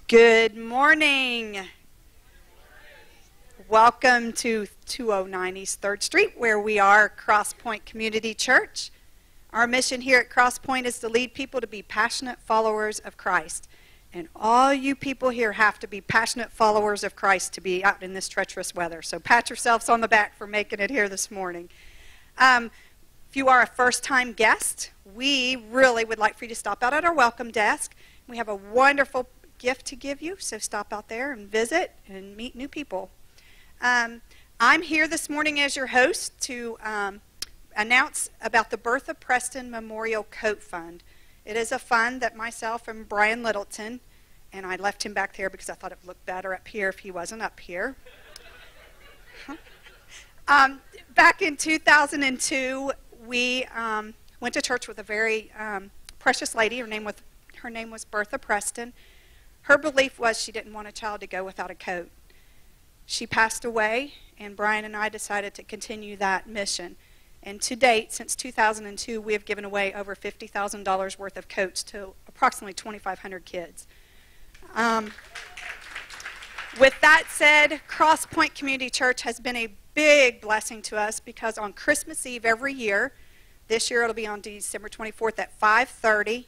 Good morning. Welcome to 209 East 3rd Street, where we are CrossPoint Community Church. Our mission here at CrossPoint is to lead people to be passionate followers of Christ. And all you people here have to be passionate followers of Christ to be out in this treacherous weather. So pat yourselves on the back for making it here this morning. If you are a first-time guest, we really would like for you to stop out at our welcome desk. We have a wonderful gift to give you, so stop out there and visit and meet new people. I'm here this morning as your host to announce about the Bertha Preston Memorial Coat Fund. It is a fund that myself and Brian Littleton, and I left him back there because I thought it would look better up here if he wasn't up here. Back in 2002, we went to church with a very precious lady. Her name was Bertha Preston. Her belief was she didn't want a child to go without a coat. She passed away, and Brian and I decided to continue that mission. And to date, since 2002, we have given away over $50,000 worth of coats to approximately 2,500 kids. With that said, CrossPoint Community Church has been a big blessing to us because on Christmas Eve every year, this year it'll be on December 24th at 5:30,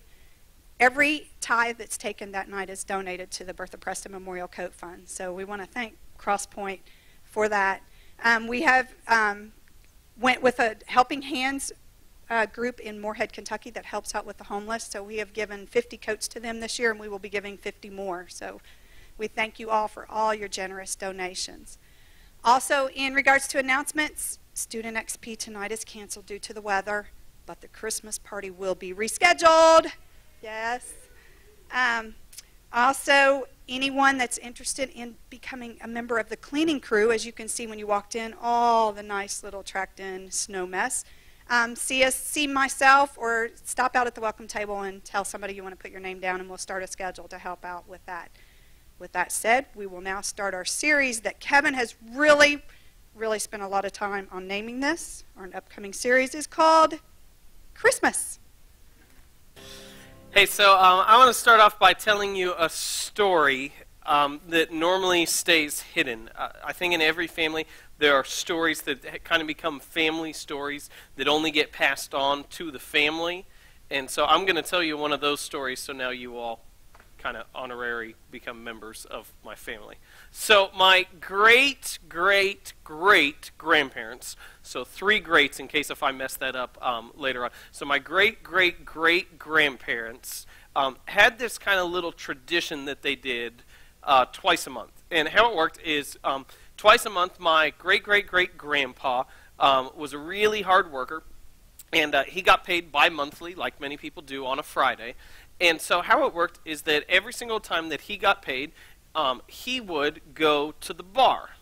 every tithe that's taken that night is donated to the Bertha Preston Memorial Coat Fund. So we want to thank CrossPoint for that. We have went with a Helping Hands group in Moorhead, Kentucky that helps out with the homeless. So we have given 50 coats to them this year, and we will be giving 50 more. So we thank you all for all your generous donations. Also, in regards to announcements, Student XP tonight is canceled due to the weather, but the Christmas party will be rescheduled. Yes. Also, anyone that's interested in becoming a member of the cleaning crew, as you can see when you walked in, all the nice little tracked-in snow mess. See myself or stop out at the welcome table and tell somebody you want to put your name down, and we'll start a schedule to help out with that. With that said, we will now start our series that Kevin has really spent a lot of time on naming this. Our upcoming series is called Christmas. Hey, so I want to start off by telling you a story that normally stays hidden. I think in every family there are stories that kind of become family stories that only get passed on to the family. And so I'm going to tell you one of those stories so now you all kind of honorary become members of my family. So my great-great-great-grandparents, so 3 greats in case if I mess that up later on. So my great-great-great-grandparents had this kind of little tradition that they did twice a month. And how it worked is twice a month my great-great-great-grandpa was a really hard worker, and he got paid bi-monthly like many people do on a Friday. And so how it worked is that every single time that he got paid, he would go to the bar.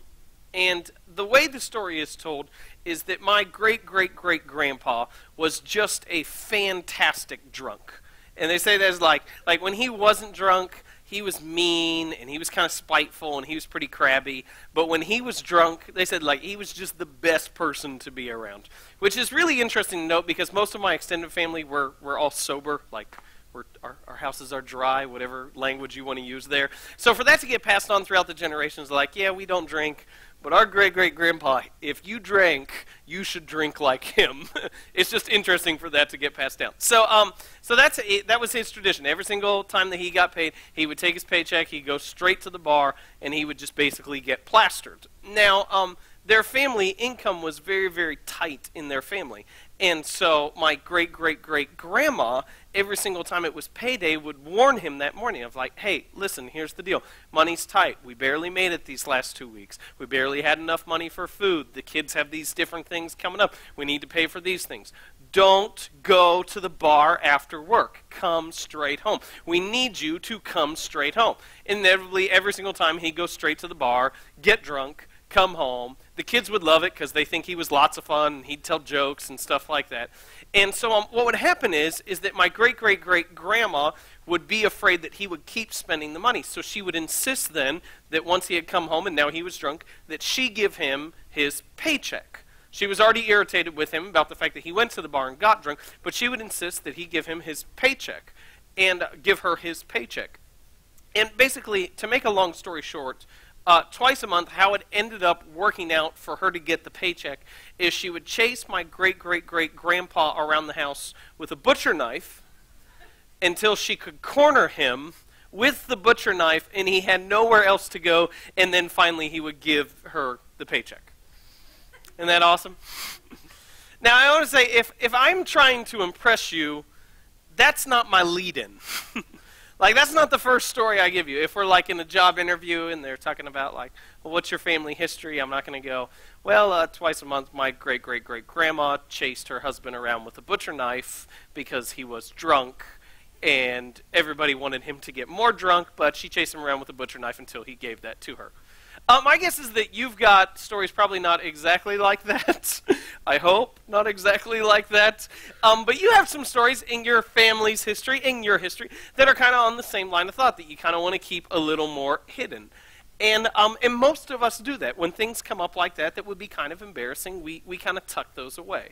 And the way the story is told is that my great-great-great-grandpa was just a fantastic drunk. And they say that's like when he wasn't drunk, he was mean, and he was kind of spiteful, and he was pretty crabby. But when he was drunk, they said he was just the best person to be around. Which is really interesting to note because most of my extended family were all sober, our houses are dry, whatever language you want to use there. So for that to get passed on throughout the generations, yeah, we don't drink, but our great-great-grandpa, if you drank, you should drink like him. It's just interesting for that to get passed down. So that was his tradition. Every single time that he got paid, he would take his paycheck, he'd go straight to the bar, and he would just basically get plastered. Now, their family income was very, very tight in their family. And so my great-great-great-grandma, every single time it was payday, would warn him that morning of hey, listen, here's the deal. Money's tight. We barely made it these last 2 weeks. We barely had enough money for food. The kids have these different things coming up. We need to pay for these things. Don't go to the bar after work. Come straight home. We need you to come straight home. Inevitably, every single time he'd go straight to the bar, get drunk, come home. The kids would love it because they think he was lots of fun, and he'd tell jokes and stuff like that. And so what would happen is that my great-great-great-grandma would be afraid that he would keep spending the money. So she would insist then that once he had come home and now he was drunk, that she give him his paycheck. She was already irritated with him about the fact that he went to the bar and got drunk, but she would insist that he give him his paycheck and give her his paycheck. And basically, to make a long story short, twice a month, how it ended up working out for her to get the paycheck is she would chase my great-great-great-grandpa around the house with a butcher knife until she could corner him with the butcher knife, and he had nowhere else to go, and then finally he would give her the paycheck. Isn't that awesome? Now, I want to say, if I'm trying to impress you, that's not my lead-in. Like, that's not the first story I give you. If we're, like, in a job interview and they're talking about, like, well, what's your family history? I'm not going to go, well, twice a month my great-great-great-grandma chased her husband around with a butcher knife because he was drunk, and everybody wanted him to get more drunk, but she chased him around with a butcher knife until he gave that to her. My guess is that you've got stories probably not exactly like that. I hope not exactly like that. But you have some stories in your family's history, in your history, that are kind of on the same line of thought, that you kind of want to keep a little more hidden. And most of us do that. When things come up like that would be kind of embarrassing, we kind of tuck those away.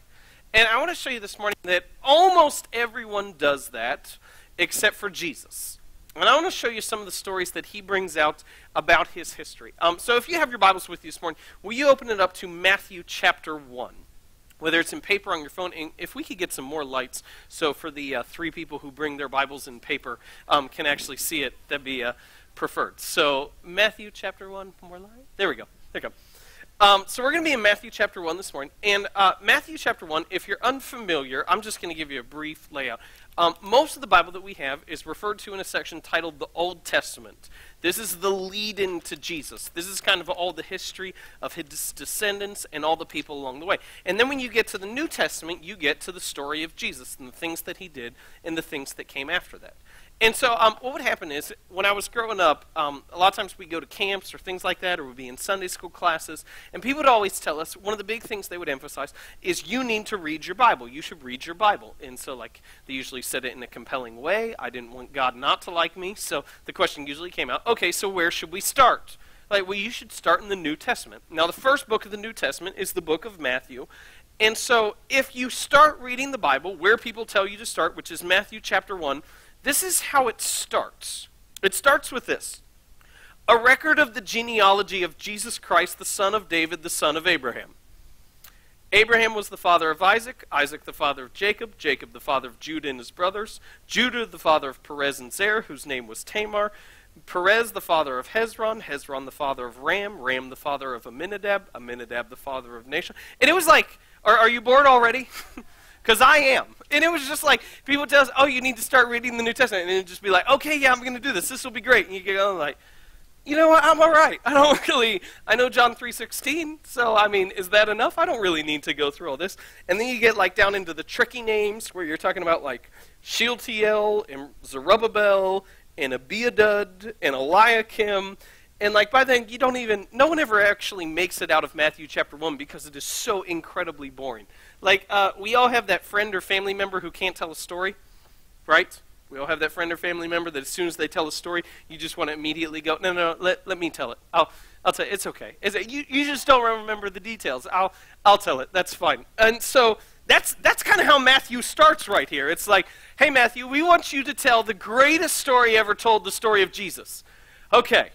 And I want to show you this morning that almost everyone does that, except for Jesus. And I want to show you some of the stories that he brings out about his history. So if you have your Bibles with you this morning, will you open it up to Matthew chapter 1? Whether it's in paper on your phone, and if we could get some more lights, so for the 3 people who bring their Bibles in paper can actually see it, that'd be preferred. So Matthew chapter 1, more light? There we go. There you go. So we're going to be in Matthew chapter 1 this morning. And Matthew chapter 1, if you're unfamiliar, I'm just going to give you a brief layout. Most of the Bible that we have is referred to in a section titled the Old Testament. This is the lead-in to Jesus. This is kind of all the history of his descendants and all the people along the way. And then when you get to the New Testament, you get to the story of Jesus and the things that he did and the things that came after that. And so what would happen is, when I was growing up, a lot of times we'd go to camps or things like that, or we'd be in Sunday school classes, and people would always tell us, one of the big things they would emphasize is you need to read your Bible. You should read your Bible. And so, like, they usually said it in a compelling way. I didn't want God not to like me, so the question usually came out, okay, so where should we start? Like, well, you should start in the New Testament. Now, the first book of the New Testament is the book of Matthew. And so if you start reading the Bible where people tell you to start, which is Matthew chapter 1, this is how it starts. It starts with this: a record of the genealogy of Jesus Christ, the son of David, the son of Abraham. Abraham was the father of Isaac, Isaac the father of Jacob, Jacob the father of Judah and his brothers, Judah the father of Perez and Zerah, whose name was Tamar, Perez the father of Hezron, Hezron the father of Ram, Ram the father of Amminadab, Amminadab the father of Nahshon. And it was like, are you bored already? Because I am. And it was just like, people tell us, oh, you need to start reading the New Testament. And it'd just be like, okay, yeah, I'm going to do this. This will be great. And you go like, you know what, I'm all right. I know John 3:16, so, I mean, is that enough? I don't really need to go through all this. And then you get, like, down into the tricky names where you're talking about, like, Shealtiel and Zerubbabel and Abiadud and Eliakim. And, like, by then, no one ever actually makes it out of Matthew chapter 1 because it is so incredibly boring. Like, we all have that friend or family member who can't tell a story, right? We all have that friend or family member that as soon as they tell a story, you just want to immediately go, no, let me tell it. I'll tell you, it's okay. You just don't remember the details. I'll tell it. That's fine. And so that's kind of how Matthew starts right here. It's like, hey, Matthew, we want you to tell the greatest story ever told, the story of Jesus. Okay.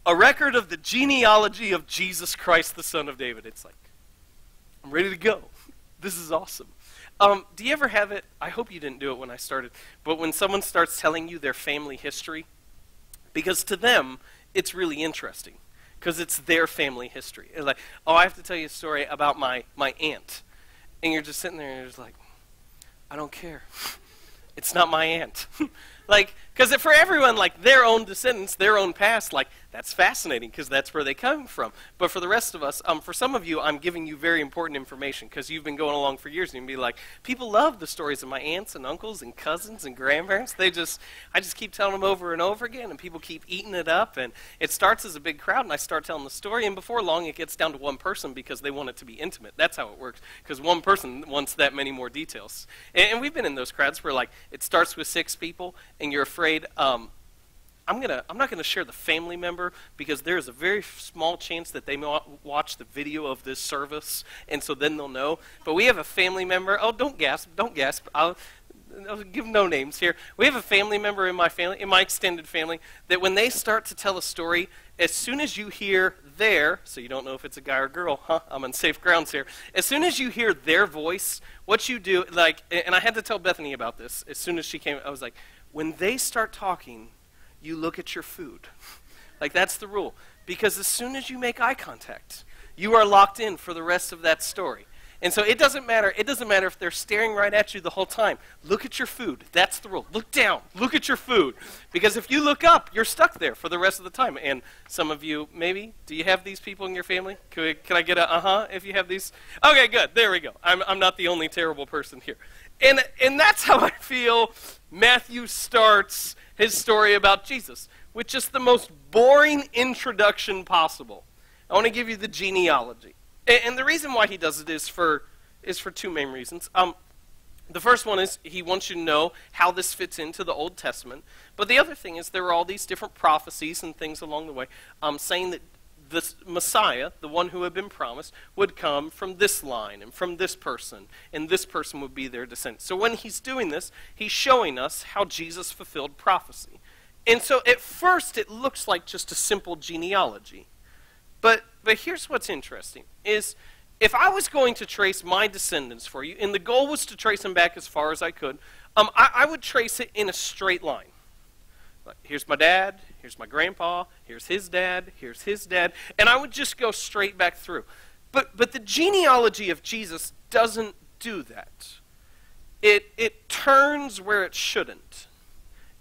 A record of the genealogy of Jesus Christ, the son of David. It's like, I'm ready to go. This is awesome. Do you ever have it? I hope you didn't do it when I started. But when someone starts telling you their family history, because to them, it's really interesting. Because it's their family history. It's like, oh, I have to tell you a story about my aunt. And you're just sitting there and you're just like, I don't care. It's not my aunt. Like, because for everyone, like, their own descendants, their own past, like, that's fascinating because that's where they come from. But for the rest of us, for some of you, I'm giving you very important information because you've been going along for years and you'd be like, people love the stories of my aunts and uncles and cousins and grandparents. I just keep telling them over and over again, and people keep eating it up, and it starts as a big crowd, and I start telling the story, and before long it gets down to one person because they want it to be intimate. That's how it works, because one person wants that many more details. And we've been in those crowds where, like, it starts with 6 people, and you're afraid, I'm not gonna share the family member because there's a very small chance that they may watch the video of this service, and so then they'll know. But we have a family member. Oh, don't gasp! I'll give no names here. We have a family member in my extended family, that when they start to tell a story, as soon as you hear their, so you don't know if it's a guy or girl, I'm on safe grounds here. As soon as you hear their voice, what you do, like, and I had to tell Bethany about this as soon as she came, I was like, when they start talking, you look at your food. Like, that's the rule. Because as soon as you make eye contact, you are locked in for the rest of that story. And so it doesn't matter if they're staring right at you the whole time. Look at your food. That's the rule. Look down. Look at your food. Because if you look up, you're stuck there for the rest of the time. And some of you, maybe, do you have these people in your family? Can I get a uh-huh if you have these? Okay, good. There we go. I'm not the only terrible person here. And that's how I feel Matthew starts his story about Jesus, with just the most boring introduction possible. I want to give you the genealogy. And the reason why he does it is for two main reasons. The first one is he wants you to know how this fits into the Old Testament. But the other thing is there are all these different prophecies and things along the way saying that the Messiah, the one who had been promised, would come from this line and from this person, and this person would be their descendant. So when he's doing this, he's showing us how Jesus fulfilled prophecy. And so at first it looks like just a simple genealogy. But here's what's interesting, is if I was going to trace my descendants for you, and the goal was to trace them back as far as I could, I would trace it in a straight line. Like, here's my dad, here's my grandpa, here's his dad, and I would just go straight back through. But the genealogy of Jesus doesn't do that. It turns where it shouldn't.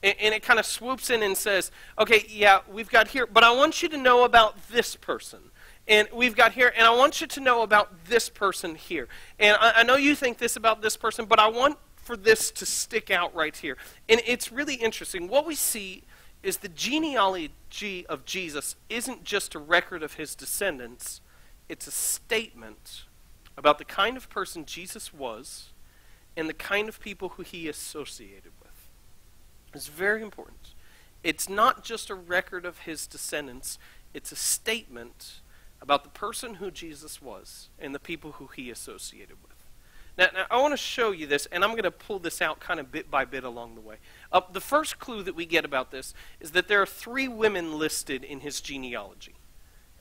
And it kind of swoops in and says, okay, yeah, we've got here, but I want you to know about this person. And we've got here, and I want you to know about this person here. And I know you think this about this person, but I want for this to stick out right here. And it's really interesting. What we see is the genealogy of Jesus isn't just a record of his descendants. It's a statement about the kind of person Jesus was and the kind of people who he associated with. It's very important. It's not just a record of his descendants. It's a statement about the person who Jesus was and the people who he associated with. Now I want to show you this, and I'm going to pull this out kind of bit by bit along the way. The first clue that we get about this is that there are 3 women listed in his genealogy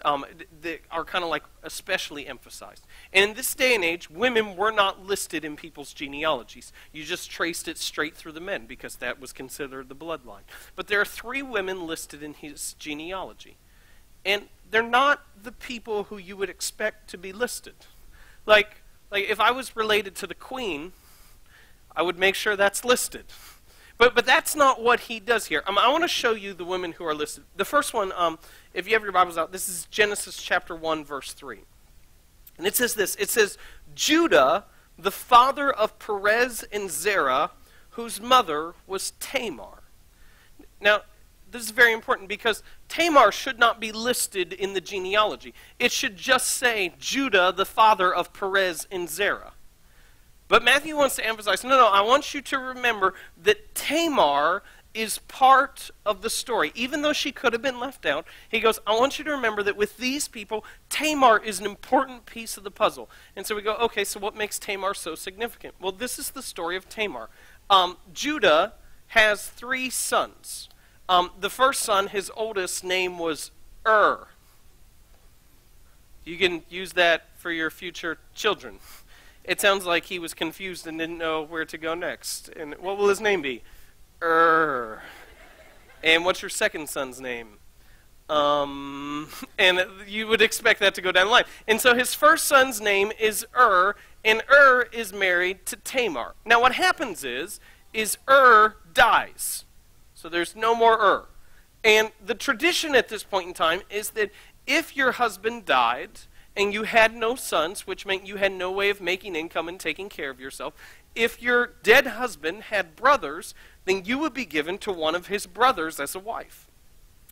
that are kind of like especially emphasized. And in this day and age, women were not listed in people's genealogies. You just traced it straight through the men because that was considered the bloodline. But there are 3 women listed in his genealogy. And they're not the people who you would expect to be listed. Like if I was related to the queen, I would make sure that's listed. But that's not what he does here. I want to show you the women who are listed. The first one, if you have your Bibles out, this is Genesis chapter 1, verse 3. And it says this. It says, Judah, the father of Perez and Zerah, whose mother was Tamar. Now, this is very important because Tamar should not be listed in the genealogy. It should just say Judah, the father of Perez and Zerah. But Matthew wants to emphasize, no, I want you to remember that Tamar is part of the story. Even though she could have been left out, he goes, I want you to remember that with these people, Tamar is an important piece of the puzzle. And so we go, okay, so what makes Tamar so significant? Well, this is the story of Tamar. Judah has 3 sons. The first son, his oldest name was You can use that for your future children. It sounds like he was confused and didn't know where to go next. And what will his name be? And what's your second son's name? And you would expect that to go down the line. And so his first son's name is and is married to Tamar. Now what happens is dies. So there's no more And the tradition at this point in time is that if your husband died and you had no sons, which meant you had no way of making income and taking care of yourself, if your dead husband had brothers, then you would be given to one of his brothers as a wife.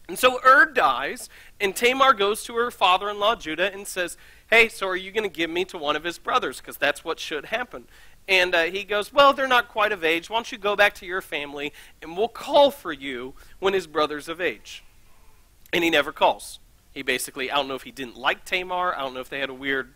And so dies, and Tamar goes to her father-in-law Judah and says, hey, so are you going to give me to one of his brothers? Because that's what should happen. And he goes, well, they're not quite of age. Why don't you go back to your family, and we'll call for you when his brother's of age. And he never calls. He basically, I don't know if he didn't like Tamar. I don't know if they had a weird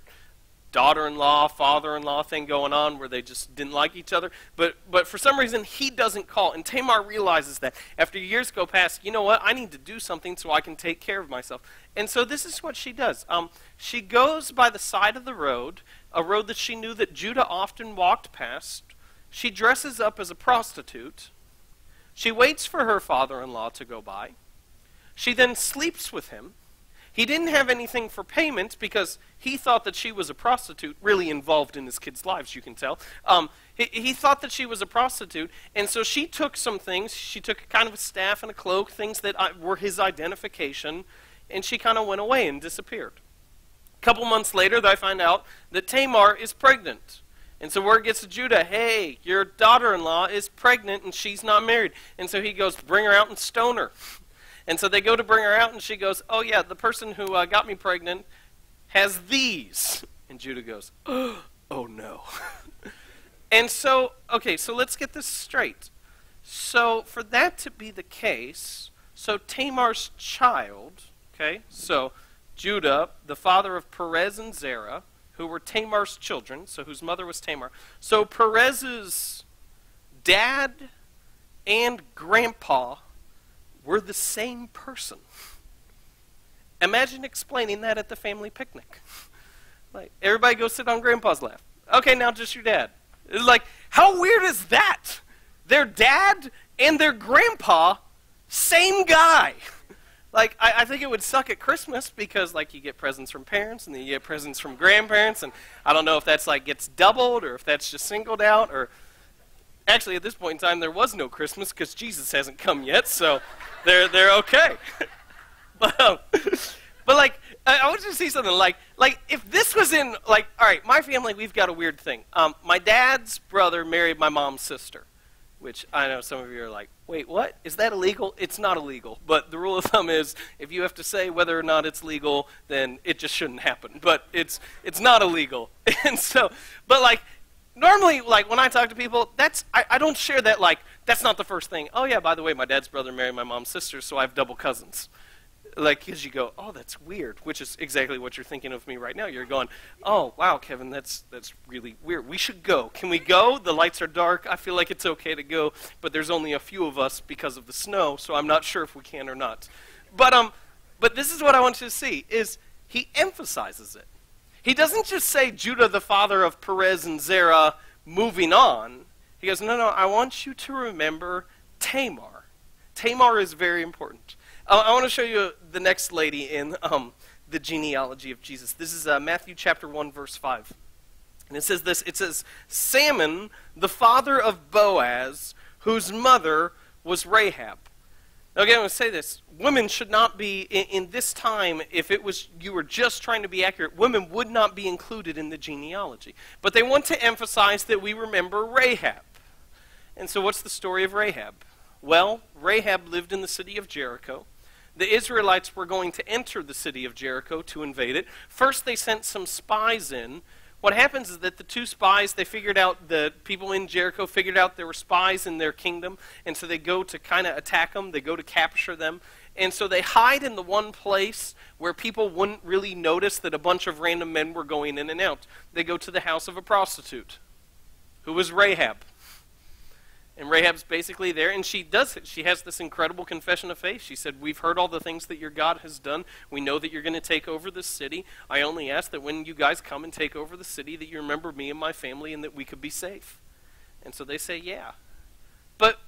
daughter-in-law, father-in-law thing going on where they just didn't like each other. But for some reason, he doesn't call. And Tamar realizes that after years go past, you know what, I need to do something so I can take care of myself. And so this is what she does. She goes by the side of the road, a road that she knew that Judah often walked past. She dresses up as a prostitute. She waits for her father-in-law to go by. She then sleeps with him. He didn't have anything for payment because he thought that she was a prostitute, really involved in his kids' lives, you can tell. He thought that she was a prostitute, and so she took some things. She took kind of a staff and a cloak, things that were his identification, and she kind of went away and disappeared. A couple months later, I find out that Tamar is pregnant. And so word gets to Judah, hey, your daughter-in-law is pregnant and she's not married. And so he goes, bring her out and stone her. And so they go to bring her out, and she goes, oh, yeah, the person who got me pregnant has these. And Judah goes, oh, no. And so, okay, so let's get this straight. So for that to be the case, so Tamar's child, okay, so Judah, the father of Perez and Zerah, who were Tamar's children, so whose mother was Tamar. So Perez's dad and grandpa were the same person. Imagine explaining that at the family picnic. Like, everybody go sit on grandpa's lap. Okay, now just your dad. It's like, how weird is that? Their dad and their grandpa, same guy. Like, I think it would suck at Christmas because, like, you get presents from parents and then you get presents from grandparents, and I don't know if that's, like, gets doubled or if that's just singled out, or actually, at this point in time, there was no Christmas because Jesus hasn't come yet, so they're okay. But like, I want you to see something like if this was in, like, all right, my family, we've got a weird thing. My dad's brother married my mom's sister, which I know some of you are like, wait, what? Is that illegal? It's not illegal, but the rule of thumb is if you have to say whether or not it's legal, then it just shouldn't happen. But it's not illegal. And so, but like, normally, like, when I talk to people, I don't share that, like, that's not the first thing. Oh, yeah, by the way, my dad's brother married my mom's sister, so I have double cousins. Like, because you go, oh, that's weird, which is exactly what you're thinking of me right now. You're going, oh, wow, Kevin, that's really weird. We should go. Can we go? The lights are dark. I feel like it's okay to go, but there's only a few of us because of the snow, so I'm not sure if we can or not. But this is what I want you to see, is he emphasizes it. He doesn't just say Judah, the father of Perez and Zerah, moving on. He goes, no, I want you to remember Tamar. Tamar is very important. I want to show you the next lady in the genealogy of Jesus. This is Matthew chapter 1, verse 5. And it says this, it says, Salmon, the father of Boaz, whose mother was Rahab. Now again, I'm going to say this. Women should not be, in this time, if it was you were just trying to be accurate, women would not be included in the genealogy. But they want to emphasize that we remember Rahab. And so what's the story of Rahab? Well, Rahab lived in the city of Jericho. The Israelites were going to enter the city of Jericho to invade it. First, they sent some spies in. What happens is that the two spies, they figured out, the people in Jericho figured out there were spies in their kingdom, and so they go to kind of attack them, they go to capture them, and so they hide in the one place where people wouldn't really notice that a bunch of random men were going in and out. They go to the house of a prostitute, who was Rahab. And Rahab's basically there, and she does it. She has this incredible confession of faith. She said, we've heard all the things that your God has done. We know that you're going to take over this city. I only ask that when you guys come and take over the city, that you remember me and my family and that we could be safe. And so they say, yeah. But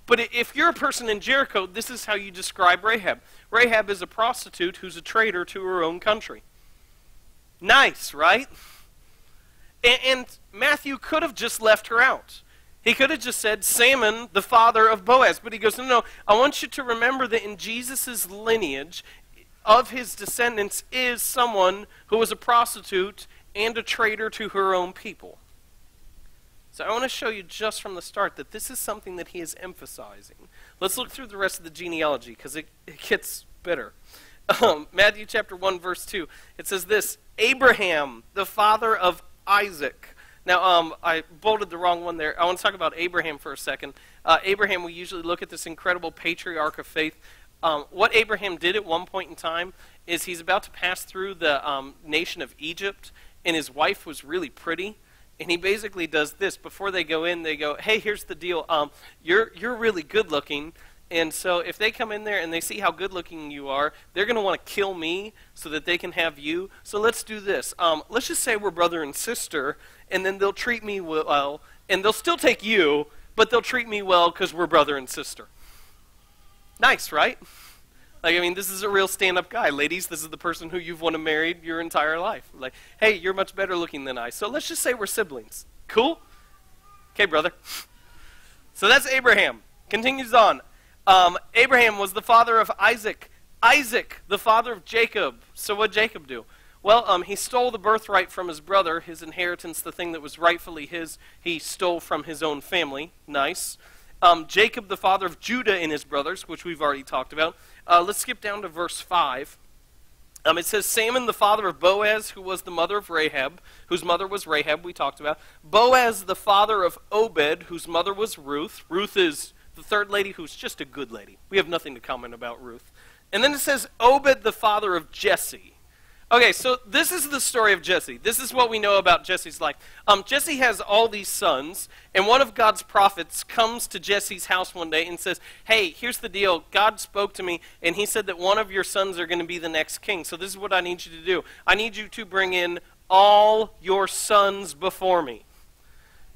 if you're a person in Jericho, this is how you describe Rahab. Rahab is a prostitute who's a traitor to her own country. Nice, right? And Matthew could have just left her out. He could have just said, Salmon, the father of Boaz. But he goes, no, I want you to remember that in Jesus' lineage, of his descendants, is someone who was a prostitute and a traitor to her own people. So I want to show you just from the start that this is something that he is emphasizing. Let's look through the rest of the genealogy, because it gets better. Matthew chapter 1, verse 2. It says this, Abraham, the father of Isaac. Now, I bolded the wrong one there. I want to talk about Abraham for a second. Abraham, we usually look at this incredible patriarch of faith. What Abraham did at one point in time is he's about to pass through the nation of Egypt, and his wife was really pretty. And he basically does this. Before they go in, they go, hey, here's the deal. You're really good looking. And so if they come in there and they see how good looking you are, they're going to want to kill me so that they can have you. So let's do this. Let's just say we're brother and sister, and then they'll treat me well, and they'll still take you, but they'll treat me well because we're brother and sister. Nice, right? Like, I mean, this is a real stand-up guy. Ladies, this is the person who you've wanted married your entire life. Like, hey, you're much better looking than I. So let's just say we're siblings. Cool? Okay, brother. So that's Abraham. Continues on. Abraham was the father of Isaac. Isaac, the father of Jacob. So what did Jacob do? Well, he stole the birthright from his brother, his inheritance, the thing that was rightfully his, he stole from his own family. Nice. Jacob, the father of Judah and his brothers, which we've already talked about. Let's skip down to verse 5. It says, Salmon, the father of Boaz, who was the mother of Rahab, whose mother was Rahab, we talked about. Boaz, the father of Obed, whose mother was Ruth. Ruth is the third lady who's just a good lady. We have nothing to comment about Ruth. And then it says, Obed, the father of Jesse. Okay, so this is the story of Jesse. This is what we know about Jesse's life. Jesse has all these sons, and one of God's prophets comes to Jesse's house one day and says, hey, here's the deal. God spoke to me, and he said that one of your sons are going to be the next king. So this is what I need you to do. I need you to bring in all your sons before me.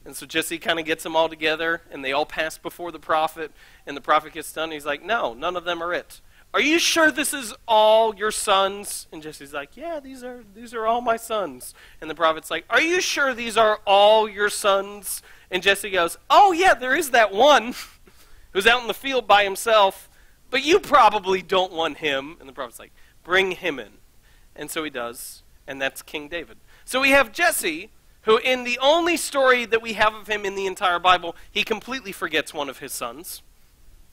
And so Jesse kind of gets them all together, and they all pass before the prophet, and the prophet gets done, and he's like, no, none of them are it. Are you sure this is all your sons? And Jesse's like, yeah, these are all my sons. And the prophet's like, are you sure these are all your sons? And Jesse goes, oh yeah, there is that one who's out in the field by himself, but you probably don't want him. And the prophet's like, bring him in. And so he does, and that's King David. So we have Jesse, who in the only story that we have of him in the entire Bible, he completely forgets one of his sons.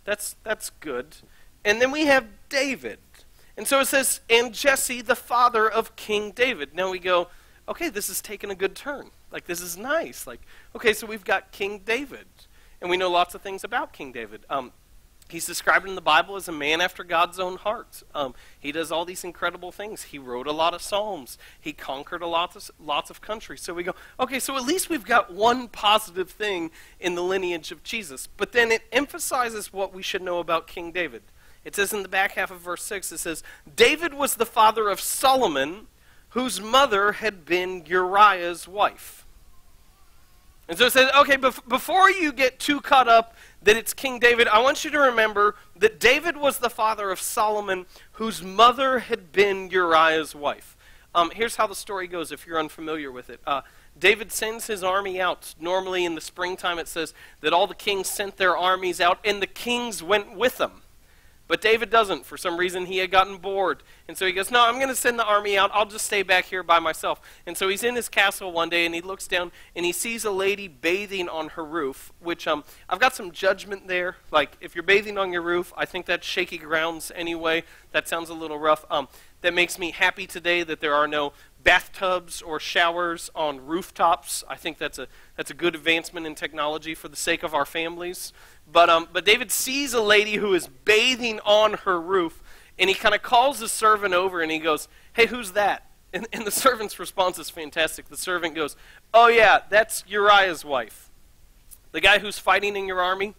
That's good. And then we have David. And so it says, and Jesse, the father of King David. Now we go, okay, this is taking a good turn. Like, this is nice. Like, okay, so we've got King David. And we know lots of things about King David. He's described in the Bible as a man after God's own heart. He does all these incredible things. He wrote a lot of Psalms. He conquered lots of countries. So we go, okay, so at least we've got one positive thing in the lineage of Jesus. But then it emphasizes what we should know about King David. It says in the back half of verse 6, it says, David was the father of Solomon, whose mother had been Uriah's wife. And so it says, okay, before you get too caught up that it's King David, I want you to remember that David was the father of Solomon, whose mother had been Uriah's wife. Here's how the story goes if you're unfamiliar with it. David sends his army out. Normally in the springtime it says that all the kings sent their armies out, and the kings went with them. But David doesn't. For some reason, he had gotten bored. And so he goes, no, I'm going to send the army out. I'll just stay back here by myself. And so he's in his castle one day, and he looks down, and he sees a lady bathing on her roof, which I've got some judgment there. Like, if you're bathing on your roof, I think that's shaky grounds anyway. That sounds a little rough. That makes me happy today that there are no bathtubs or showers on rooftops. I think that's a good advancement in technology for the sake of our families. But David sees a lady who is bathing on her roof, and he kind of calls the servant over, and he goes, hey, who's that? And the servant's response is fantastic. The servant goes, oh yeah, that's Uriah's wife. The guy who's fighting in your army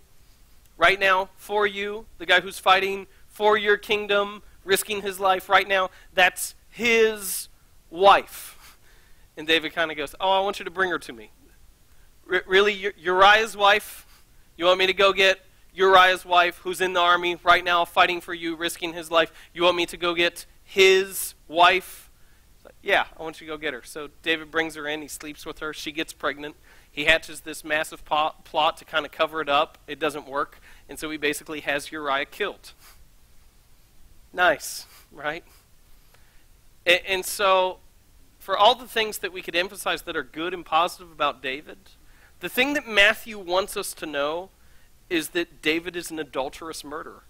right now for you, the guy who's fighting for your kingdom, risking his life right now, that's his wife. And David kind of goes, oh, I want you to bring her to me. Really, Uriah's wife? You want me to go get Uriah's wife, who's in the army right now, fighting for you, risking his life? You want me to go get his wife? Like, yeah, I want you to go get her. So David brings her in. He sleeps with her. She gets pregnant. He hatches this massive plot to kind of cover it up. It doesn't work. And so he basically has Uriah killed. Nice, right? And so for all the things that we could emphasize that are good and positive about David, the thing that Matthew wants us to know is that David is an adulterous murderer.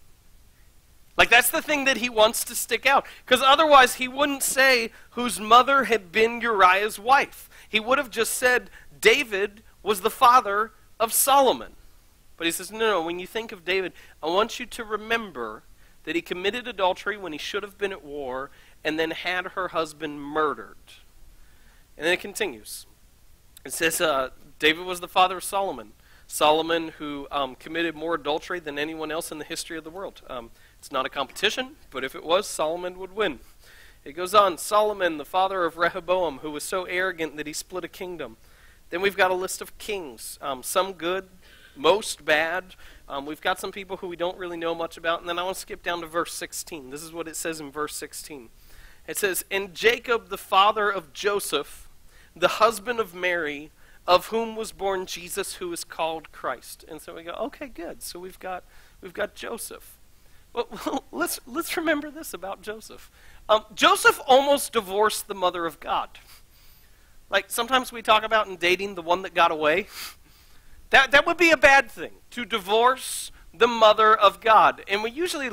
Like, that's the thing that he wants to stick out. Because otherwise he wouldn't say whose mother had been Uriah's wife. He would have just said David was the father of Solomon. But he says, no, when you think of David, I want you to remember that he committed adultery when he should have been at war and then had her husband murdered. And then it continues. It says, David was the father of Solomon. Solomon, who committed more adultery than anyone else in the history of the world. It's not a competition, but if it was, Solomon would win. It goes on, Solomon, the father of Rehoboam, who was so arrogant that he split a kingdom. Then we've got a list of kings, some good, most bad. We've got some people who we don't really know much about. And then I want to skip down to verse 16. This is what it says in verse 16. It says, and Jacob, the father of Joseph, the husband of Mary, of whom was born Jesus, who is called Christ. And so we go, okay, good. So we've got Joseph. Well, let's remember this about Joseph. Joseph almost divorced the mother of God. Like sometimes we talk about in dating the one that got away. That would be a bad thing, to divorce the mother of God. And we usually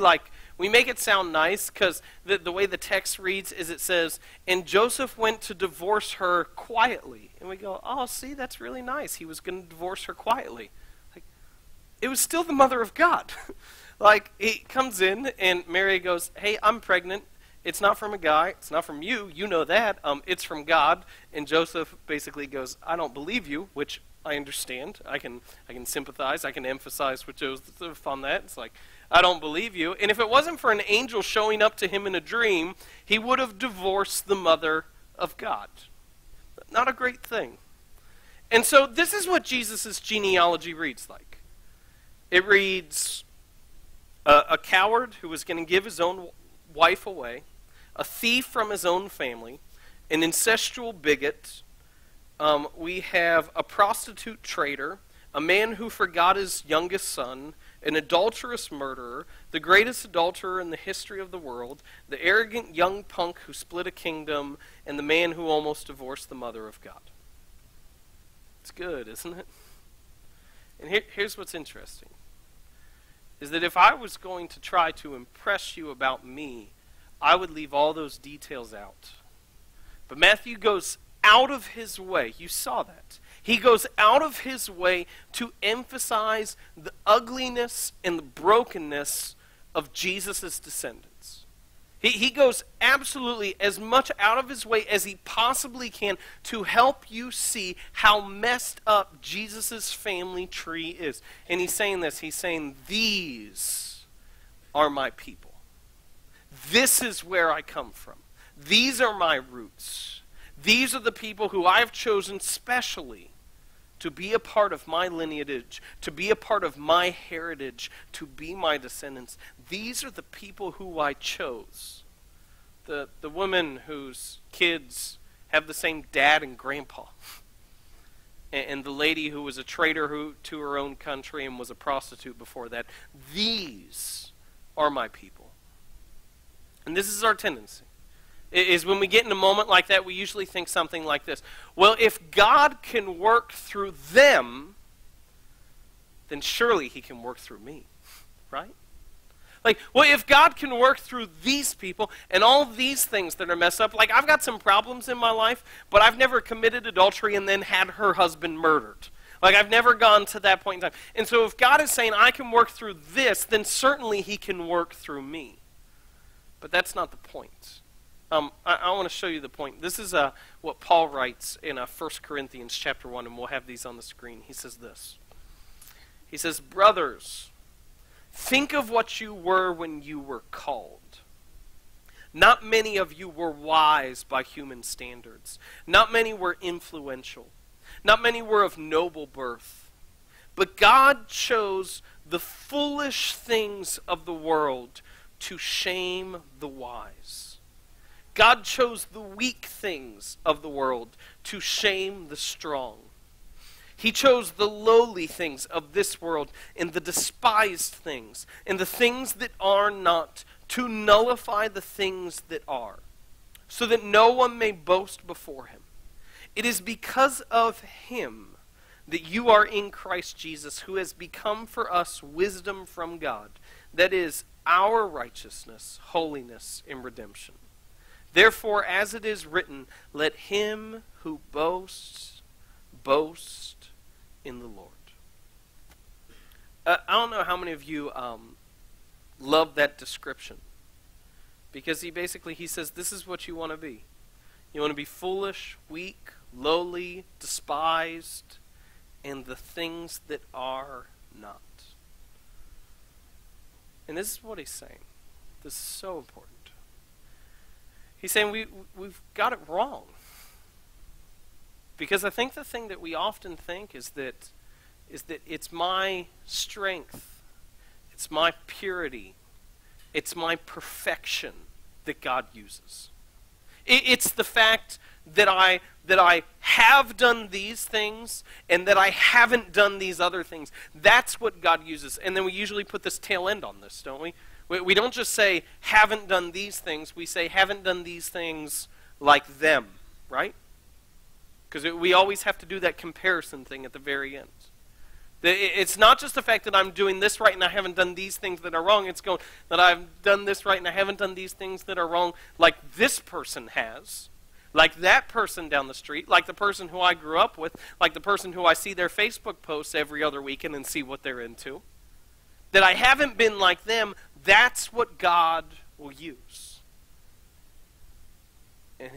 we make it sound nice because the way the text reads is it says, and Joseph went to divorce her quietly. And we go, oh, see, that's really nice. He was going to divorce her quietly. Like, it was still the mother of God. Like, he comes in and Mary goes, hey, I'm pregnant. It's not from a guy. It's not from you. You know that. It's from God. And Joseph basically goes, I don't believe you, which I understand. I can sympathize. I can emphasize with Joseph on that. It's like, I don't believe you. And if it wasn't for an angel showing up to him in a dream, he would have divorced the mother of God. Not a great thing. And so this is what Jesus' genealogy reads like. It reads, a coward who was going to give his own wife away, a thief from his own family, an incestual bigot. We have a prostitute traitor, a man who forgot his youngest son, an adulterous murderer, the greatest adulterer in the history of the world, the arrogant young punk who split a kingdom, and the man who almost divorced the mother of God. It's good, isn't it? And here's what's interesting, is that if I was going to try to impress you about me, I would leave all those details out. But Matthew goes out of his way. You saw that. He goes out of his way to emphasize the ugliness and the brokenness of Jesus' descendants. He goes absolutely as much out of his way as he possibly can to help you see how messed up Jesus' family tree is. And he's saying this. He's saying, these are my people. This is where I come from. These are my roots. These are the people who I've chosen specially to be a part of my lineage, to be a part of my heritage, to be my descendants. These are the people who I chose. The woman whose kids have the same dad and grandpa. And the lady who was a traitor to her own country and was a prostitute before that. These are my people. And this is our tendency. Is when we get in a moment like that, we usually think something like this. Well, if God can work through them, then surely he can work through me, right? Like, well, if God can work through these people and all these things that are messed up, like I've got some problems in my life, but I've never committed adultery and then had her husband murdered. Like, I've never gone to that point in time. And so if God is saying I can work through this, then certainly he can work through me. But that's not the point. I want to show you the point. This is what Paul writes in 1 Corinthians chapter 1, and we'll have these on the screen. He says this. He says, brothers, think of what you were when you were called. Not many of you were wise by human standards. Not many were influential. Not many were of noble birth. But God chose the foolish things of the world to shame the wise. God chose the weak things of the world to shame the strong. He chose the lowly things of this world and the despised things and the things that are not to nullify the things that are, so that no one may boast before him. It is because of him that you are in Christ Jesus, who has become for us wisdom from God, that is, our righteousness, holiness, and redemption. Therefore, as it is written, let him who boasts, boast in the Lord. I don't know how many of you love that description. Because he says, this is what you want to be. You want to be foolish, weak, lowly, despised, and the things that are not. And this is what he's saying. This is so important. He's saying we've got it wrong. Because I think the thing that we often think is that it's my strength, it's my purity, it's my perfection that God uses. It's the fact that I have done these things and that I haven't done these other things. That's what God uses. And then we usually put this tail end on this, don't we? We don't just say, haven't done these things. We say, haven't done these things like them, right? Because we always have to do that comparison thing at the very end. It's not just the fact that I'm doing this right and I haven't done these things that are wrong. It's going that I've done this right and I haven't done these things that are wrong like this person has, like that person down the street, like the person who I grew up with, like the person who I see their Facebook posts every other weekend and see what they're into. That I haven't been like them, that's what God will use. And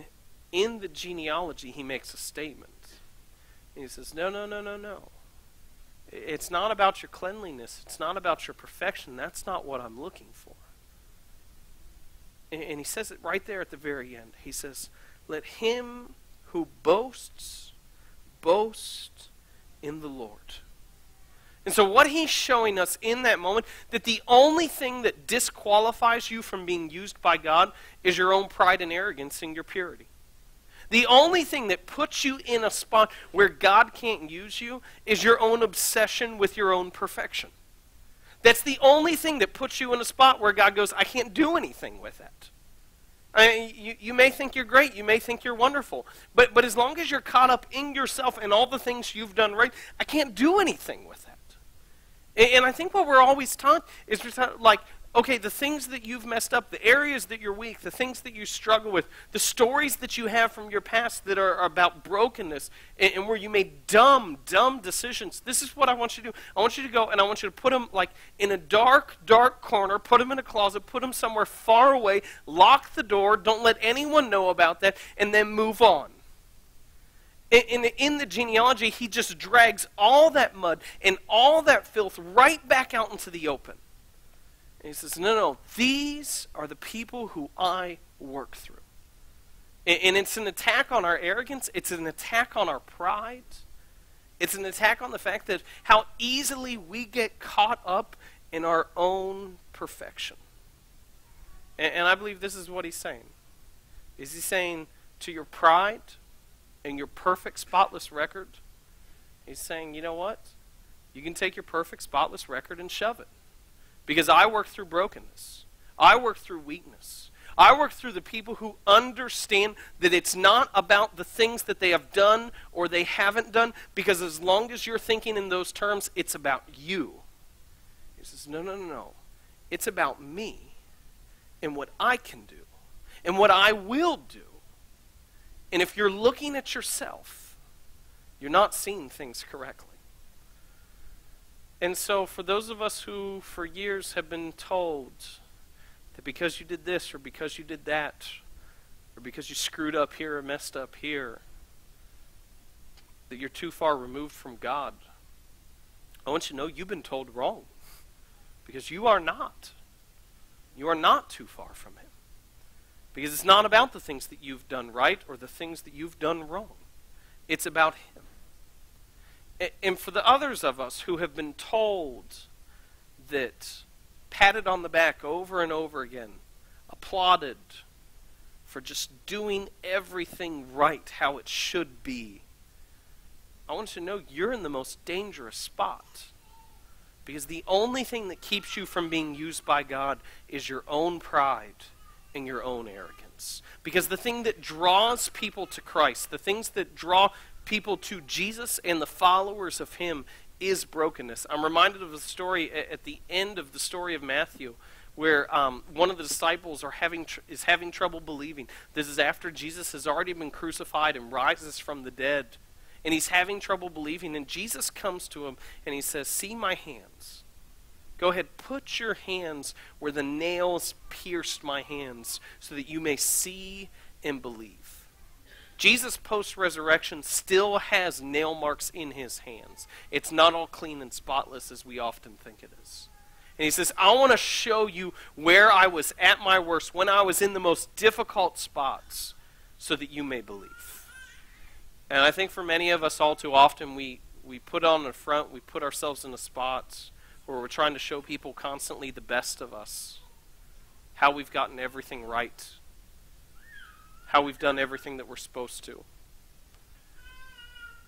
in the genealogy, he makes a statement. He says, no. It's not about your cleanliness. It's not about your perfection. That's not what I'm looking for. And he says it right there at the very end. He says, let him who boasts, boast in the Lord. And so what he's showing us in that moment, that the only thing that disqualifies you from being used by God is your own pride and arrogance and your purity. The only thing that puts you in a spot where God can't use you is your own obsession with your own perfection. That's the only thing that puts you in a spot where God goes, I can't do anything with that. I mean, you may think you're great, you may think you're wonderful, but as long as you're caught up in yourself and all the things you've done right, I can't do anything with that. And I think what we're always taught is like, okay, the things that you've messed up, the areas that you're weak, the things that you struggle with, the stories that you have from your past that are about brokenness and where you made dumb decisions. This is what I want you to do. I want you to go and I want you to put them like in a dark corner, put them in a closet, put them somewhere far away, lock the door, don't let anyone know about that, and then move on. In the genealogy, he just drags all that mud and all that filth right back out into the open. And he says, no, these are the people who I work through. And it's an attack on our arrogance. It's an attack on our pride. It's an attack on the fact that how easily we get caught up in our own perfection. And I believe this is what he's saying. Is he saying to your pride and your perfect, spotless record, he's saying, you know what? You can take your perfect, spotless record and shove it. Because I work through brokenness. I work through weakness. I work through the people who understand that it's not about the things that they have done or they haven't done, because as long as you're thinking in those terms, it's about you. He says, no. It's about me and what I can do and what I will do. And if you're looking at yourself, you're not seeing things correctly. And so for those of us who for years have been told that because you did this or because you did that or because you screwed up here or messed up here, that you're too far removed from God, I want you to know you've been told wrong. Because you are not. You are not too far from Him. Because it's not about the things that you've done right or the things that you've done wrong. It's about Him. And for the others of us who have been told that, patted on the back over and over again, applauded for just doing everything right how it should be, I want you to know you're in the most dangerous spot. Because the only thing that keeps you from being used by God is your own pride and your own arrogance. Because the thing that draws people to Christ, the things that draw people to Jesus and the followers of Him is brokenness. I'm reminded of a story at the end of the story of Matthew where one of the disciples is having trouble believing. This is after Jesus has already been crucified and rises from the dead. And he's having trouble believing. And Jesus comes to him and he says, see my hands. Go ahead, put your hands where the nails pierced my hands so that you may see and believe. Jesus post-resurrection still has nail marks in his hands. It's not all clean and spotless as we often think it is. And he says, I want to show you where I was at my worst, when I was in the most difficult spots, so that you may believe. And I think for many of us all too often, we put on the front, we put ourselves in the spots where we're trying to show people constantly the best of us, how we've gotten everything right, how we've done everything that we're supposed to.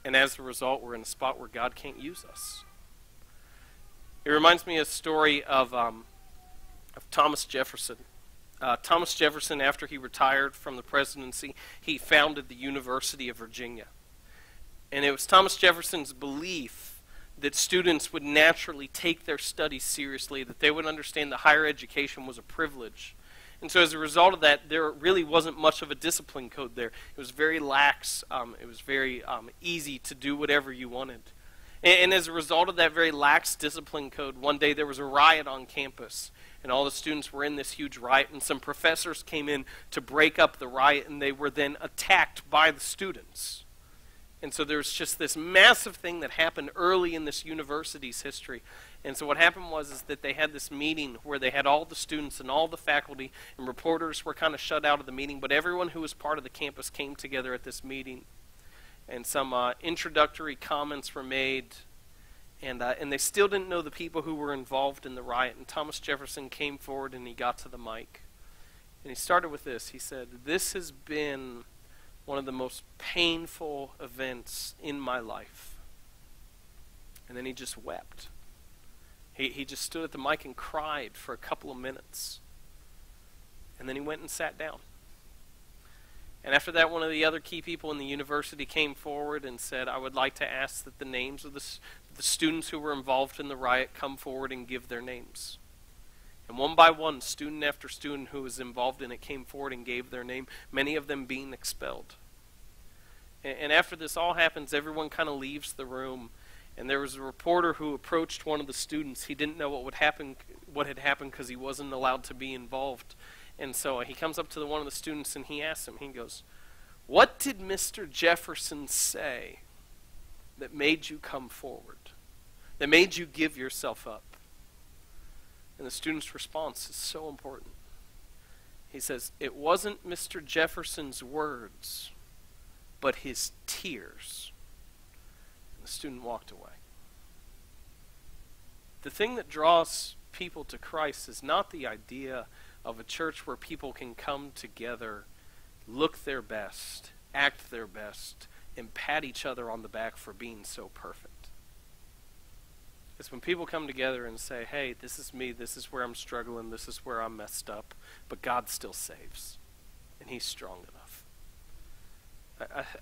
And as a result, we're in a spot where God can't use us. It reminds me of a story of Thomas Jefferson. Thomas Jefferson, after he retired from the presidency, he founded the University of Virginia. And it was Thomas Jefferson's belief that students would naturally take their studies seriously, that they would understand that higher education was a privilege. And so as a result of that, there really wasn't much of a discipline code there. It was very lax. It was very easy to do whatever you wanted. And as a result of that very lax discipline code, one day there was a riot on campus. And all the students were in this huge riot. And some professors came in to break up the riot. And they were then attacked by the students. And so there was just this massive thing that happened early in this university's history. And so what happened was that they had this meeting where they had all the students and all the faculty, and reporters were kind of shut out of the meeting, but everyone who was part of the campus came together at this meeting. And some introductory comments were made, and they still didn't know the people who were involved in the riot. And Thomas Jefferson came forward and he got to the mic. And he started with this. He said, "This has been one of the most painful events in my life." And then he just wept. He just stood at the mic and cried for a couple of minutes. And then he went and sat down. And after that, one of the other key people in the university came forward and said, "I would like to ask that the names of the students who were involved in the riot come forward and give their names." And one by one, student after student who was involved in it came forward and gave their name, many of them being expelled. And after this all happens, everyone kind of leaves the room. And there was a reporter who approached one of the students. He didn't know what had happened because he wasn't allowed to be involved. And so he comes up to one of the students and he asks him, he goes, "What did Mr. Jefferson say that made you come forward, that made you give yourself up?" And the student's response is so important. He says, "It wasn't Mr. Jefferson's words, but his tears." The student walked away. The thing that draws people to Christ is not the idea of a church where people can come together, look their best, act their best, and pat each other on the back for being so perfect. It's when people come together and say, "Hey, this is me, this is where I'm struggling, this is where I'm messed up, but God still saves, and He's strong enough."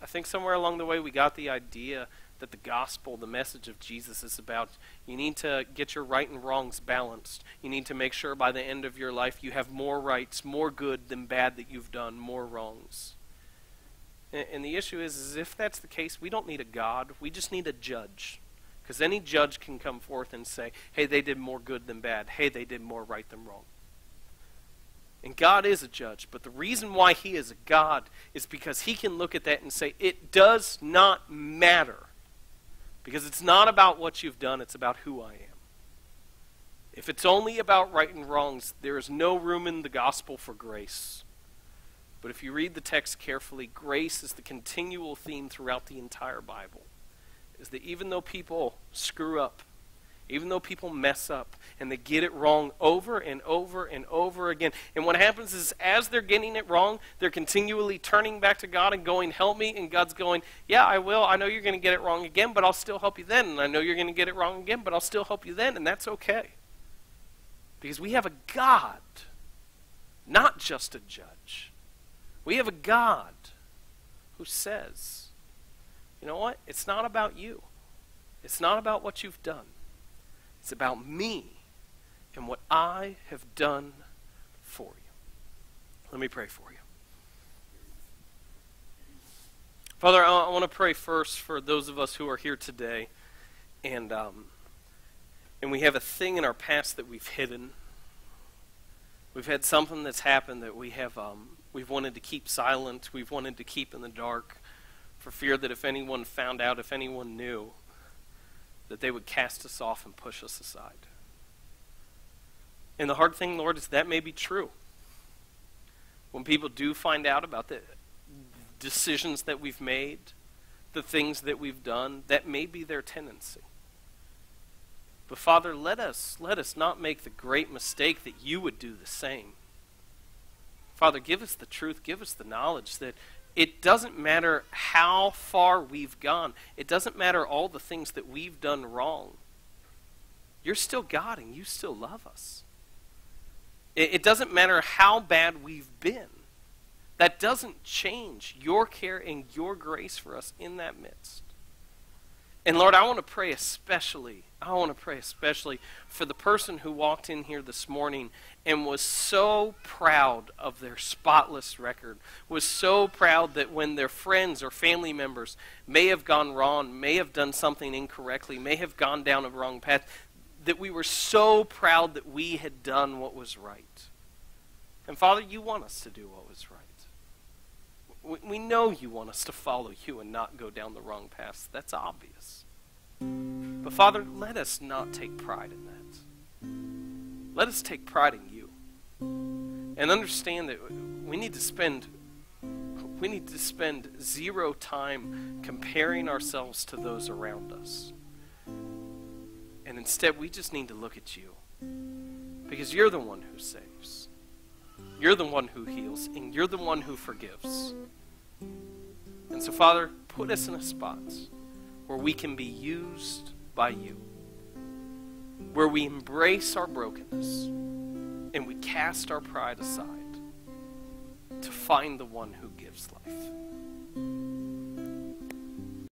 I think somewhere along the way we got the idea that the gospel, the message of Jesus, is about you need to get your right and wrongs balanced. You need to make sure by the end of your life you have more rights, more good than bad that you've done, more wrongs. And the issue is if that's the case, we don't need a God, we just need a judge. Because any judge can come forth and say, "Hey, they did more good than bad. Hey, they did more right than wrong." And God is a judge, but the reason why He is a God is because He can look at that and say, it does not matter. Because it's not about what you've done, it's about who I am. If it's only about right and wrongs, there is no room in the gospel for grace. But if you read the text carefully, grace is the continual theme throughout the entire Bible. Is that even though people screw up, even though people mess up, and they get it wrong over and over and over again. And what happens is as they're getting it wrong, they're continually turning back to God and going, "Help me." And God's going, "Yeah, I will. I know you're going to get it wrong again, but I'll still help you then. And I know you're going to get it wrong again, but I'll still help you then." And that's okay. Because we have a God, not just a judge. We have a God who says, you know what? It's not about you. It's not about what you've done. It's about me and what I have done for you. Let me pray for you. Father, I want to pray first for those of us who are here today, and we have a thing in our past that we've hidden. We've had something that's happened that we have We've wanted to keep silent. We've wanted to keep in the dark for fear that if anyone found out, if anyone knew, that they would cast us off and push us aside. And the hard thing, Lord, is that may be true. When people do find out about the decisions that we've made, the things that we've done, that may be their tendency. But Father, let us not make the great mistake that you would do the same. Father, give us the truth, give us the knowledge that it doesn't matter how far we've gone. It doesn't matter all the things that we've done wrong. You're still God and you still love us. It doesn't matter how bad we've been. That doesn't change your care and your grace for us in that midst. And Lord, I want to pray especially for the person who walked in here this morning and was so proud of their spotless record, was so proud that when their friends or family members may have gone wrong, may have done something incorrectly, may have gone down a wrong path, that we were so proud that we had done what was right. And Father, you want us to do what was right. We know you want us to follow you and not go down the wrong paths. That's obvious. But Father, let us not take pride in that. Let us take pride in you. And understand that we need to spend zero time comparing ourselves to those around us. And instead, we just need to look at you. Because you're the one who saves. You're the one who heals. And you're the one who forgives. And so, Father, put us in a spot where we can be used by you. Where we embrace our brokenness. And we cast our pride aside to find the one who gives life.